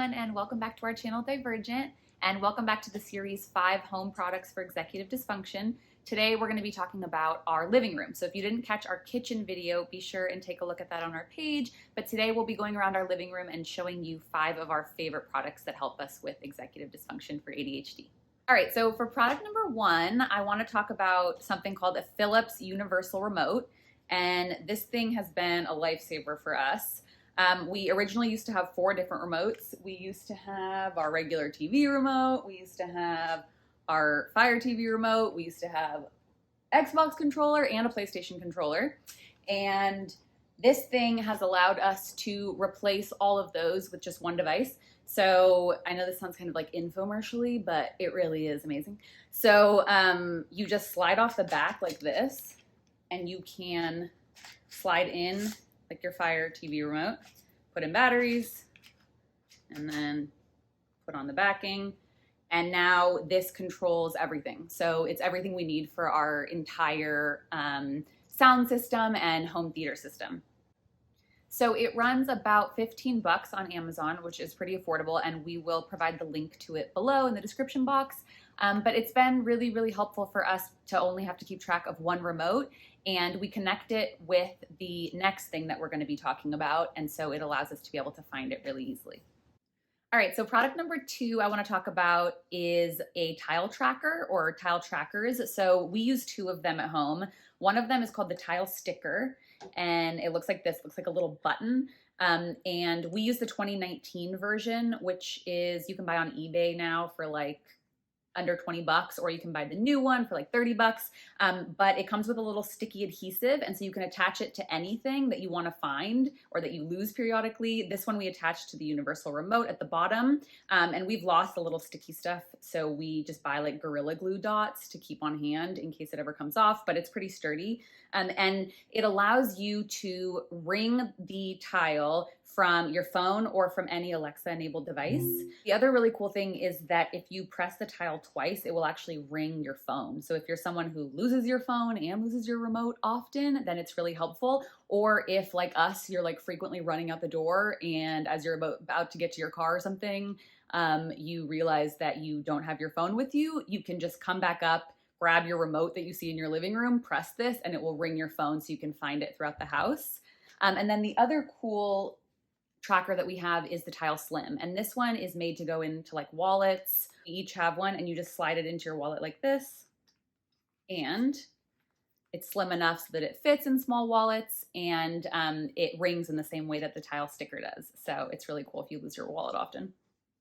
everyone, and welcome back to our channel Divergent, and welcome back to the series 5 home products for executive dysfunction. Today we're going to be talking about our living room. So if you didn't catch our kitchen video, be sure and take a look at that on our page. But today we'll be going around our living room and showing you 5 of our favorite products that help us with executive dysfunction for ADHD. All right, so for product number 1, I want to talk about something called a Philips Universal Remote. And this thing has been a lifesaver for us. We originally used to have 4 different remotes. We used to have our regular TV remote. We used to have our Fire TV remote. We used to have Xbox controller and a PlayStation controller. And this thing has allowed us to replace all of those with just one device. So I know this sounds kind of like infomercially, but it really is amazing. So you just slide off the back like this, and you can slide in like your Fire TV remote, put in batteries, and then put on the backing. And now this controls everything. So it's everything we need for our entire sound system and home theater system. So it runs about 15 bucks on Amazon, which is pretty affordable, and we will provide the link to it below in the description box. But it's been really, really helpful for us to only have to keep track of one remote, and we connect it with the next thing that we're going to be talking about, and so it allows us to be able to find it really easily. All right, so product number 2 I want to talk about is a tile tracker or tile trackers. So we use 2 of them at home. One of them is called the Tile Sticker, and it looks like this, looks like a little button. And we use the 2019 version, which is you can buy on eBay now for like under 20 bucks, or you can buy the new one for like 30 bucks. But it comes with a little sticky adhesive, and so you can attach it to anything that you want to find or that you lose periodically. This one we attached to the universal remote at the bottom, and we've lost a little sticky stuff, so we just buy like Gorilla Glue dots to keep on hand in case it ever comes off, but it's pretty sturdy. And it allows you to ring the tile from your phone or from any Alexa-enabled device. The other really cool thing is that if you press the tile twice, it will actually ring your phone. So if you're someone who loses your phone and loses your remote often, then it's really helpful. Or if, like us, you're like frequently running out the door, and as you're about to get to your car or something, you realize that you don't have your phone with you, you can just come back up, grab your remote that you see in your living room, press this, and it will ring your phone so you can find it throughout the house. And then the other cool tracker that we have is the Tile Slim, and this one is made to go into like wallets. We each have one, and you just slide it into your wallet like this, and it's slim enough so that it fits in small wallets, and it rings in the same way that the Tile Sticker does. So it's really cool if you lose your wallet often.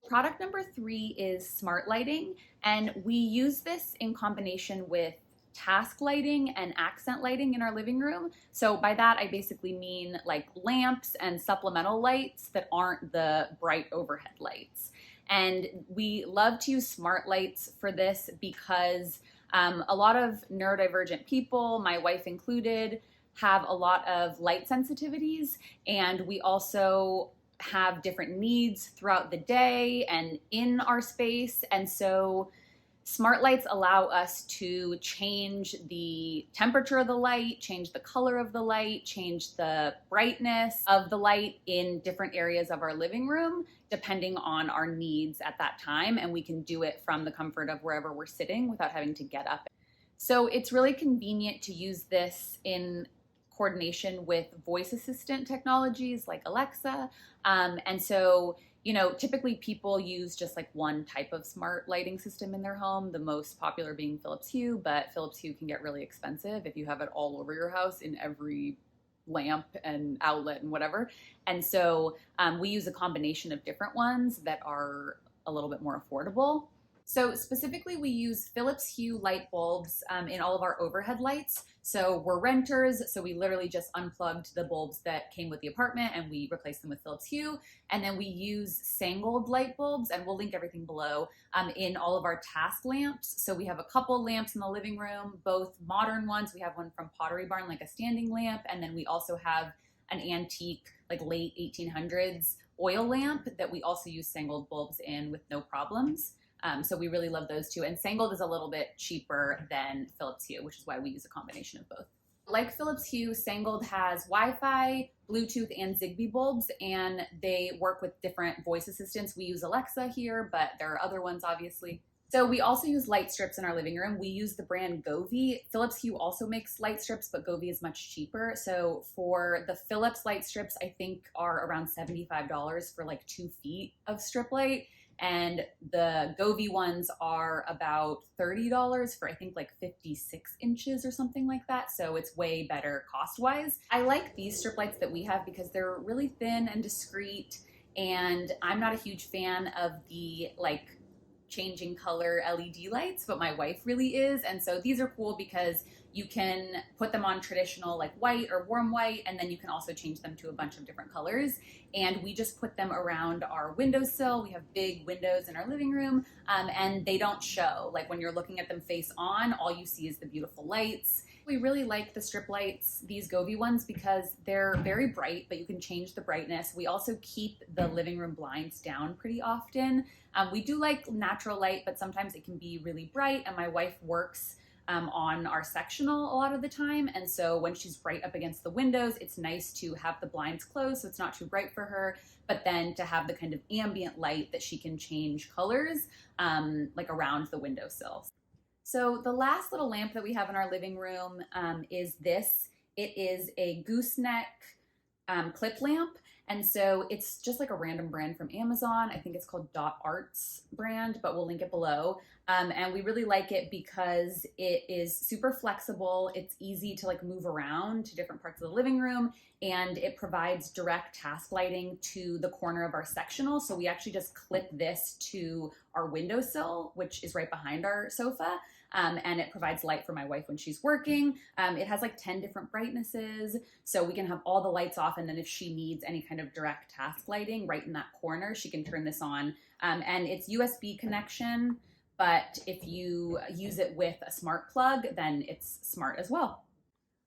Product number 3 is smart lighting, and we use this in combination with task lighting and accent lighting in our living room. So by that, I basically mean like lamps and supplemental lights that aren't the bright overhead lights. And we love to use smart lights for this because a lot of neurodivergent people, my wife included, have a lot of light sensitivities, and we also have different needs throughout the day and in our space. And so smart lights allow us to change the temperature of the light, change the color of the light, change the brightness of the light in different areas of our living room, depending on our needs at that time. And we can do it from the comfort of wherever we're sitting without having to get up. So it's really convenient to use this in coordination with voice assistant technologies like Alexa. And so, you know, typically people use just like one type of smart lighting system in their home, the most popular being Philips Hue, but Philips Hue can get really expensive if you have it all over your house in every lamp and outlet and whatever. And so we use a combination of different ones that are a little bit more affordable. So specifically, we use Philips Hue light bulbs in all of our overhead lights. So we're renters, so we literally just unplugged the bulbs that came with the apartment and we replaced them with Philips Hue. And then we use Sangold light bulbs, and we'll link everything below, in all of our task lamps. So we have a couple lamps in the living room, both modern ones. We have one from Pottery Barn, like a standing lamp, and then we also have an antique, like late 1800s oil lamp that we also use Sangold bulbs in with no problems. So we really love those 2. And Sangold is a little bit cheaper than Philips Hue, which is why we use a combination of both. Like Philips Hue, Sangold has Wi-Fi, Bluetooth and Zigbee bulbs, and they work with different voice assistants. We use Alexa here, but there are other ones obviously. So we also use light strips in our living room. We use the brand Govee. Philips Hue also makes light strips, but Govee is much cheaper. So for the Philips light strips, I think are around $75 for like 2 feet of strip light. And the Govee ones are about $30 for I think like 56 inches or something like that. So it's way better cost-wise. I like these strip lights that we have because they're really thin and discreet. And I'm not a huge fan of the like changing color LED lights, but my wife really is. And so these are cool because you can put them on traditional like white or warm white, and then you can also change them to a bunch of different colors. And we just put them around our windowsill. We have big windows in our living room, and they don't show. Like when you're looking at them face on, all you see is the beautiful lights. We really like the strip lights, these Govee ones, because they're very bright, but you can change the brightness. We also keep the living room blinds down pretty often. We do like natural light, but sometimes it can be really bright, and my wife works on our sectional a lot of the time. And so when she's right up against the windows, it's nice to have the blinds closed so it's not too bright for her, but then to have the kind of ambient light that she can change colors like around the windowsill. So the last little lamp that we have in our living room is this. It is a gooseneck clip lamp. And so it's just like a random brand from Amazon. I think it's called Dot Arts brand, but we'll link it below. And we really like it because it is super flexible. It's easy to like move around to different parts of the living room, and it provides direct task lighting to the corner of our sectional. So we actually just clip this to our windowsill, which is right behind our sofa. And it provides light for my wife when she's working. It has like 10 different brightnesses, so we can have all the lights off, and then if she needs any kind of direct task lighting right in that corner, she can turn this on. And it's USB connection, but if you use it with a smart plug, then it's smart as well.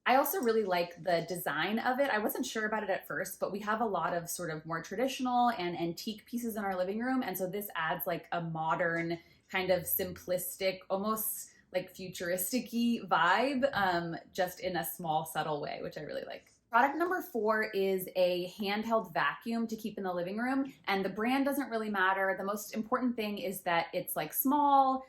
I also really like the design of it. I wasn't sure about it at first, but we have a lot of sort of more traditional and antique pieces in our living room, and so this adds like a modern kind of simplistic, almost like futuristic-y vibe, just in a small, subtle way, which I really like. Product number 4 is a handheld vacuum to keep in the living room, and the brand doesn't really matter. The most important thing is that it's like small.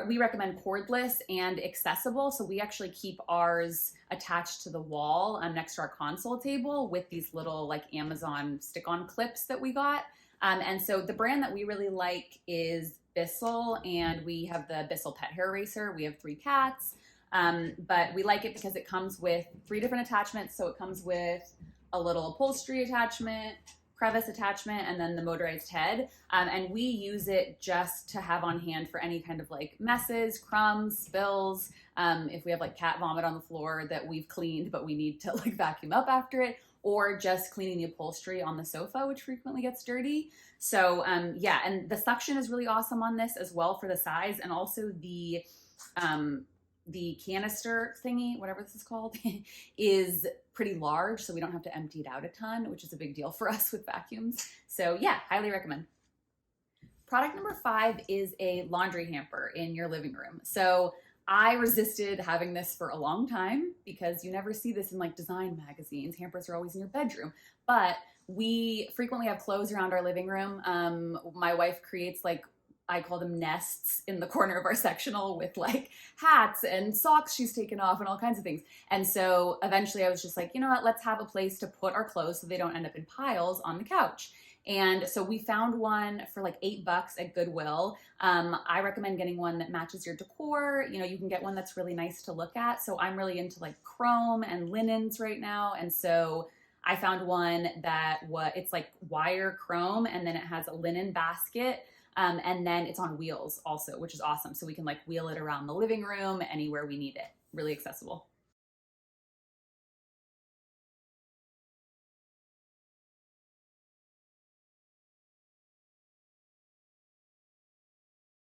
We recommend cordless and accessible, so we actually keep ours attached to the wall next to our console table with these little like Amazon stick-on clips that we got. And so the brand that we really like is Bissell, and we have the Bissell pet hair eraser. We have 3 cats, but we like it because it comes with 3 different attachments. So it comes with a little upholstery attachment, crevice attachment, and then the motorized head. And we use it just to have on hand for any kind of like messes, crumbs, spills. If we have like cat vomit on the floor that we've cleaned, but we need to like vacuum up after it, or just cleaning the upholstery on the sofa, which frequently gets dirty. So yeah, and the suction is really awesome on this as well for the size, and also the canister thingy, whatever this is called, is pretty large, so we don't have to empty it out a ton, which is a big deal for us with vacuums. So yeah, highly recommend. Product number 5 is a laundry hamper in your living room. So I resisted having this for a long time because you never see this in like design magazines. Hampers are always in your bedroom, but we frequently have clothes around our living room. My wife creates like, I call them nests in the corner of our sectional with like hats and socks she's taken off and all kinds of things. And so eventually I was just like, you know what, let's have a place to put our clothes so they don't end up in piles on the couch. And so we found one for like $8 at Goodwill. I recommend getting one that matches your decor. You know, you can get one that's really nice to look at. So I'm really into like chrome and linens right now. And so I found one that it's like wire chrome, and then it has a linen basket. And then it's on wheels also, which is awesome. So we can like wheel it around the living room anywhere we need it. Really accessible.